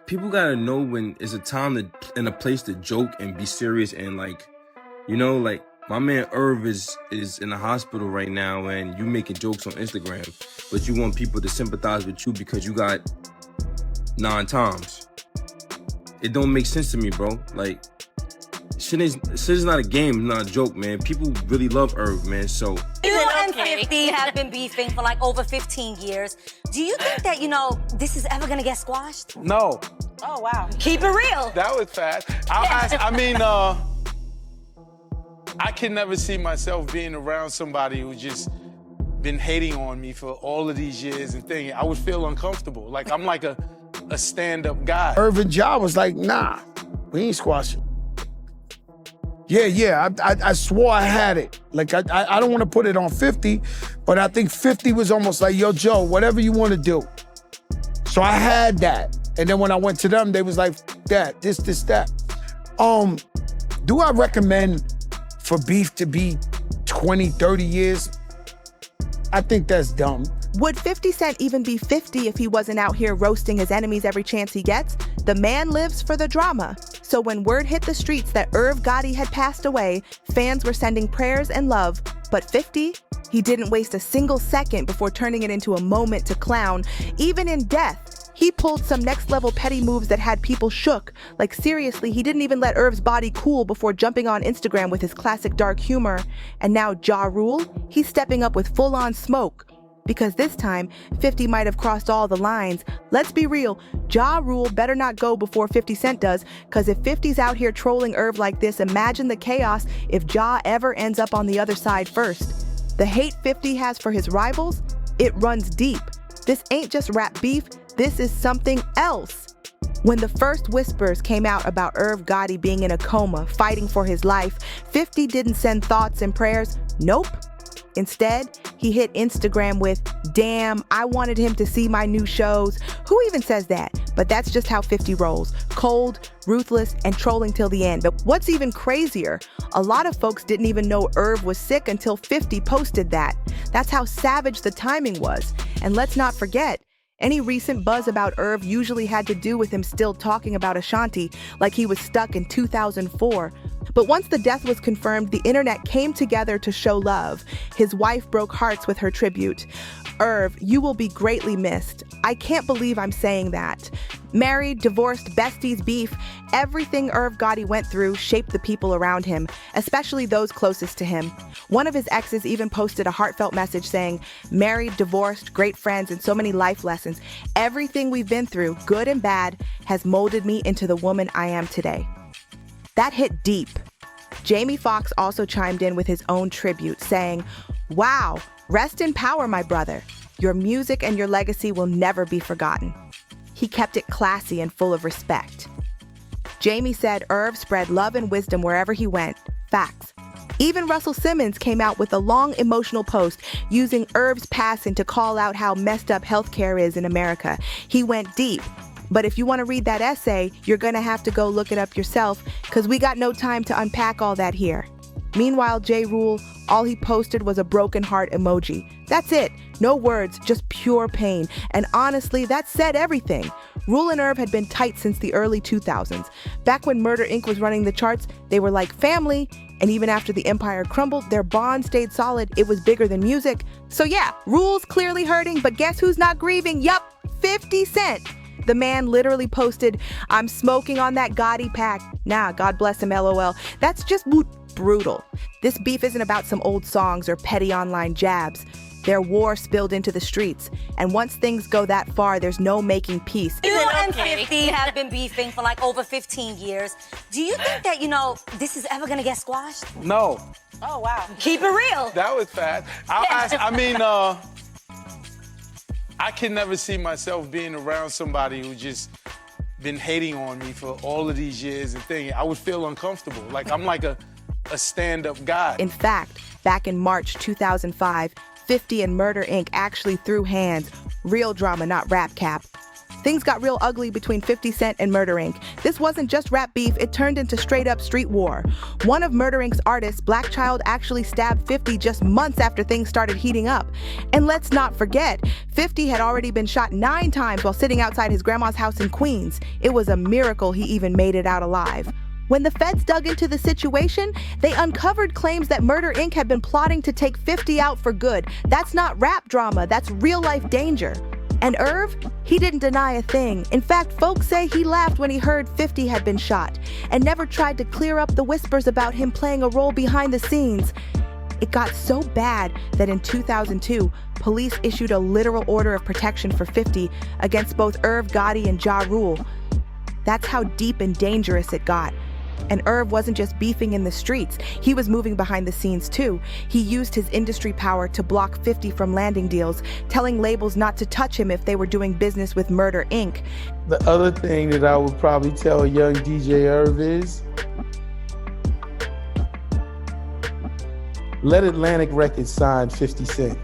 People gotta know when it's a time to and a place to joke and be serious and like, like my man Irv is in the hospital right now and you making jokes on Instagram, but you want people to sympathize with you because you got 9 times. It don't make sense to me, bro. Like, shit is not a game, not a joke, man. People really love Irv, man, so. You and 50 have been beefing for like over 15 years. Do you think that, this is ever gonna get squashed? No. Oh, wow. Keep it real. That was fast. I can never see myself being around somebody who just been hating on me for all of these years and thinking I would feel uncomfortable. Like, I'm like a stand-up guy. Irv and Ja was like, nah, we ain't squashing. Yeah, I swore I had it. Like, I don't want to put it on 50, but I think 50 was almost like, yo, Joe, whatever you want to do. So I had that. And then when I went to them, they was like, that, this, that. Do I recommend for beef to be 20, 30 years? I think that's dumb. Would 50 Cent even be 50 if he wasn't out here roasting his enemies every chance he gets? The man lives for the drama. So when word hit the streets that Irv Gotti had passed away, fans were sending prayers and love. But 50? He didn't waste a single second before turning it into a moment to clown. Even in death, he pulled some next-level petty moves that had people shook. Like, seriously, he didn't even let Irv's body cool before jumping on Instagram with his classic dark humor. And now Ja Rule, he's stepping up with full-on smoke. Because this time, 50 might have crossed all the lines. Let's be real, Ja Rule better not go before 50 Cent does, because if 50's out here trolling Irv like this, imagine the chaos if Ja ever ends up on the other side first. The hate 50 has for his rivals, it runs deep. This ain't just rap beef, this is something else. When the first whispers came out about Irv Gotti being in a coma, fighting for his life, 50 didn't send thoughts and prayers. Nope. Instead, he hit Instagram with, damn, I wanted him to see my new shows. Who even says that? But that's just how 50 rolls. Cold, ruthless, and trolling till the end. But what's even crazier, a lot of folks didn't even know Irv was sick until 50 posted that. That's how savage the timing was. And let's not forget, any recent buzz about Irv usually had to do with him still talking about Ashanti, like he was stuck in 2004. But once the death was confirmed, the internet came together to show love. His wife broke hearts with her tribute. Irv, you will be greatly missed. I can't believe I'm saying that. Married, divorced, besties, beef, everything Irv Gotti went through shaped the people around him, especially those closest to him. One of his exes even posted a heartfelt message saying, married, divorced, great friends, and so many life lessons. Everything we've been through, good and bad, has molded me into the woman I am today. That hit deep. Jamie Foxx also chimed in with his own tribute, saying, wow, rest in power, my brother. Your music and your legacy will never be forgotten. He kept it classy and full of respect. Jamie said Irv spread love and wisdom wherever he went. Facts. Even Russell Simmons came out with a long emotional post using Irv's passing to call out how messed up healthcare is in America. He went deep. But if you want to read that essay, you're going to have to go look it up yourself, because we got no time to unpack all that here. Meanwhile, Ja Rule, all he posted was a broken heart emoji. That's it. No words, just pure pain. And honestly, that said everything. Rule and Irv had been tight since the early 2000s. Back when Murder Inc. was running the charts, they were like family. And even after the empire crumbled, their bond stayed solid. It was bigger than music. So yeah, Rule's clearly hurting, but guess who's not grieving? Yup, 50 Cent. The man literally posted, I'm smoking on that Gotti pack. Nah, God bless him, LOL. That's just brutal. This beef isn't about some old songs or petty online jabs. Their war spilled into the streets. And once things go that far, there's no making peace. You and 50 have been beefing for like over 15 years. Do you think that, this is ever gonna get squashed? No. Oh, wow. Keep it real. That was fast. I can never see myself being around somebody who just been hating on me for all of these years and thinking I would feel uncomfortable. Like, I'm like a stand-up guy. In fact, back in March 2005, 50 and Murder Inc. actually threw hands. Real drama, not rap cap. things got real ugly between 50 Cent and Murder Inc. This wasn't just rap beef, it turned into straight-up street war. One of Murder Inc.'s artists, Black Child, actually stabbed 50 just months after things started heating up. And let's not forget, 50 had already been shot 9 times while sitting outside his grandma's house in Queens. It was a miracle he even made it out alive. When the feds dug into the situation, they uncovered claims that Murder Inc. had been plotting to take 50 out for good. That's not rap drama, that's real-life danger. And Irv, he didn't deny a thing. In fact, folks say he laughed when he heard 50 had been shot and never tried to clear up the whispers about him playing a role behind the scenes. It got so bad that in 2002, police issued a literal order of protection for 50 against both Irv Gotti and Ja Rule. That's how deep and dangerous it got. And Irv wasn't just beefing in the streets, he was moving behind the scenes too. He used his industry power to block 50 from landing deals, telling labels not to touch him if they were doing business with Murder Inc. The other thing that I would probably tell young DJ Irv is, let Atlantic Records sign 50 Cent.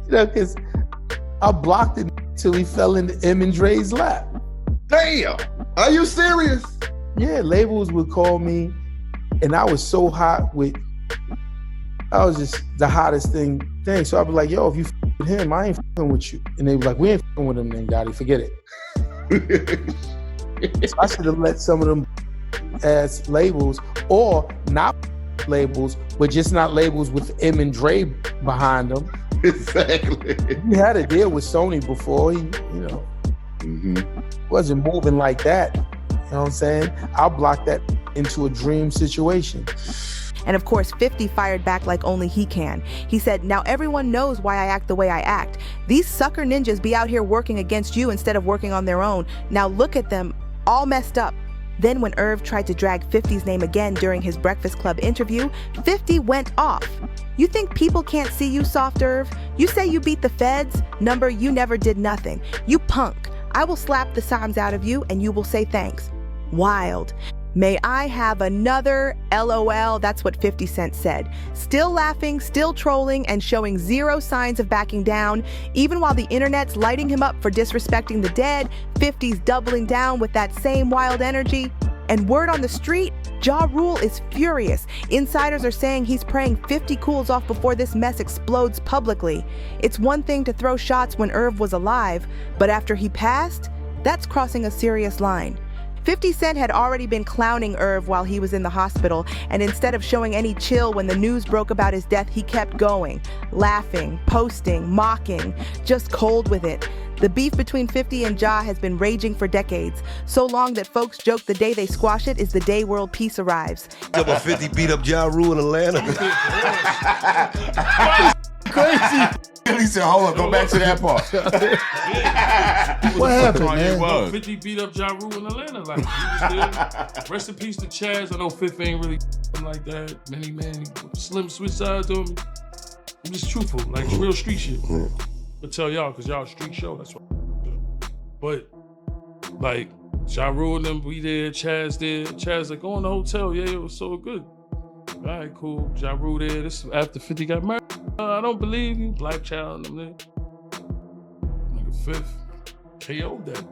Because I blocked it till he fell into M and Dre's lap. Damn, are you serious? Yeah, labels would call me, and I was so hot with, I was just the hottest thing. So I'd be like, yo, if you f with him, I ain't f***ing with you. And they be like, we ain't f***ing with him then, Gotti, forget it. So I should have let some of them as labels, or not labels, but just not labels with M and Dre behind them. Exactly. He had a deal with Sony before. He, wasn't moving like that. You know what I'm saying? I'll block that into a dream situation. And of course, 50 fired back like only he can. He said, now everyone knows why I act the way I act. These sucker ninjas be out here working against you instead of working on their own. Now look at them, all messed up. Then when Irv tried to drag 50's name again during his Breakfast Club interview, 50 went off. You think people can't see you, soft Irv? You say you beat the feds? Number, you never did nothing. You punk. I will slap the Psalms out of you and you will say thanks. Wild. May I have another LOL? That's what 50 Cent said. Still laughing, still trolling, and showing zero signs of backing down. Even while the internet's lighting him up for disrespecting the dead, 50's doubling down with that same wild energy. And word on the street, Ja Rule is furious. Insiders are saying he's praying 50 cools off before this mess explodes publicly. It's one thing to throw shots when Irv was alive, but after he passed, that's crossing a serious line. 50 Cent had already been clowning Irv while he was in the hospital, and instead of showing any chill when the news broke about his death, he kept going, laughing, posting, mocking, just cold with it. The beef between 50 and Ja has been raging for decades, so long that folks joke the day they squash it is the day world peace arrives. 50 beat up Ja Rule in Atlanta. Crazy. He said, hold on, go back to that part. What happened, man? 50 beat up Ja Rule in Atlanta. Like, he was still, rest in peace to Chaz. I know 50 ain't really like that. Many man, slim switch sides on me. I'm just truthful, like real street shit. But tell y'all, cause y'all a street show, that's what. But like Ja Rule and them, we there, Chaz there. Chaz like, go in the hotel, yeah, it was so good. All right, cool. Ja Rule there. This after 50 got married. I don't believe you. Black Child and them there. Nigga 5th. KO'd that.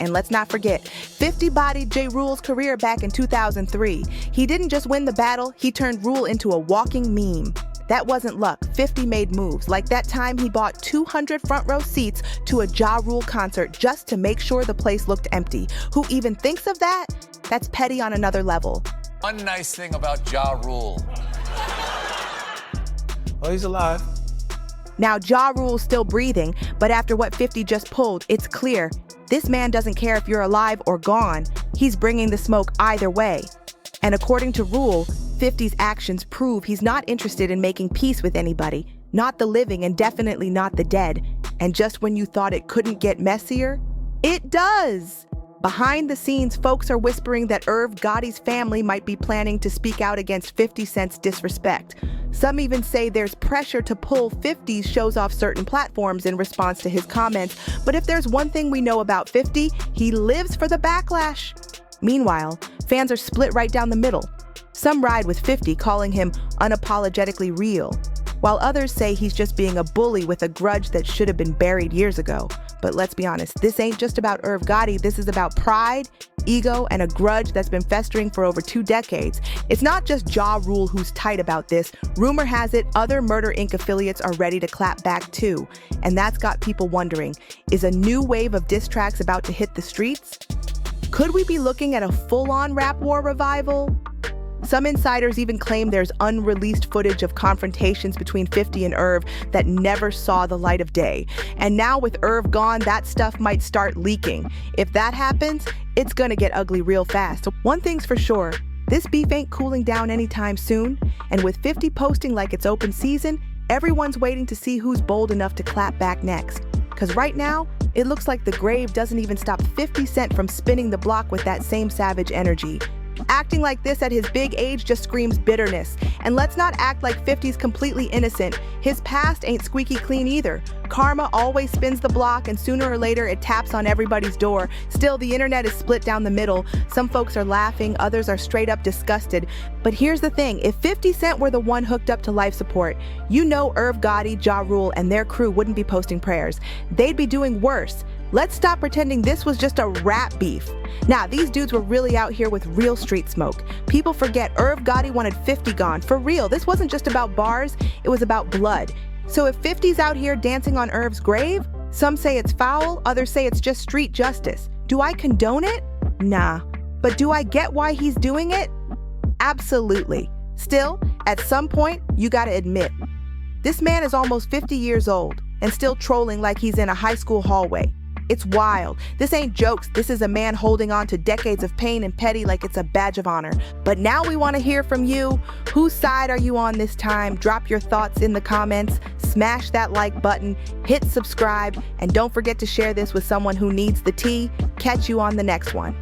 And let's not forget, 50 bodied J. Rule's career back in 2003. He didn't just win the battle, he turned Rule into a walking meme. That wasn't luck. 50 made moves, like that time he bought 200 front row seats to a Ja Rule concert just to make sure the place looked empty. Who even thinks of that? That's petty on another level. One nice thing about Ja Rule. Oh, he's alive. Now, Ja Rule's still breathing, but after what 50 just pulled, it's clear. This man doesn't care if you're alive or gone. He's bringing the smoke either way. And according to Rule, 50's actions prove he's not interested in making peace with anybody, not the living and definitely not the dead. And just when you thought it couldn't get messier, it does. Behind the scenes, folks are whispering that Irv Gotti's family might be planning to speak out against 50 Cent's disrespect. Some even say there's pressure to pull 50's shows off certain platforms in response to his comments. But if there's one thing we know about 50, he lives for the backlash. Meanwhile, fans are split right down the middle. Some ride with 50, calling him unapologetically real, while others say he's just being a bully with a grudge that should have been buried years ago. But let's be honest, this ain't just about Irv Gotti. This is about pride, ego, and a grudge that's been festering for over 2 decades. It's not just Ja Rule who's tight about this. Rumor has it other Murder Inc. affiliates are ready to clap back too. And that's got people wondering, is a new wave of diss tracks about to hit the streets? Could we be looking at a full-on rap war revival? Some insiders even claim there's unreleased footage of confrontations between 50 and Irv that never saw the light of day. And now with Irv gone, that stuff might start leaking. If that happens, it's gonna get ugly real fast. So one thing's for sure, this beef ain't cooling down anytime soon. And with 50 posting like it's open season, everyone's waiting to see who's bold enough to clap back next. Because right now, it looks like the grave doesn't even stop 50 Cent from spinning the block with that same savage energy. Acting like this at his big age just screams bitterness. And let's not act like 50's completely innocent. His past ain't squeaky clean either. Karma always spins the block, and sooner or later it taps on everybody's door. Still, the internet is split down the middle. Some folks are laughing, others are straight up disgusted. But here's the thing, if 50 Cent were the one hooked up to life support, you know Irv Gotti, Ja Rule, and their crew wouldn't be posting prayers. They'd be doing worse. Let's stop pretending this was just a rap beef. Now, these dudes were really out here with real street smoke. People forget Irv Gotti wanted 50 gone. For real, this wasn't just about bars, it was about blood. So if 50's out here dancing on Irv's grave, some say it's foul, others say it's just street justice. Do I condone it? Nah. But do I get why he's doing it? Absolutely. Still, at some point, you gotta admit, this man is almost 50 years old and still trolling like he's in a high school hallway. It's wild. This ain't jokes. This is a man holding on to decades of pain and petty like it's a badge of honor. But now we want to hear from you. Whose side are you on this time? Drop your thoughts in the comments. Smash that like button. Hit subscribe. And don't forget to share this with someone who needs the tea. Catch you on the next one.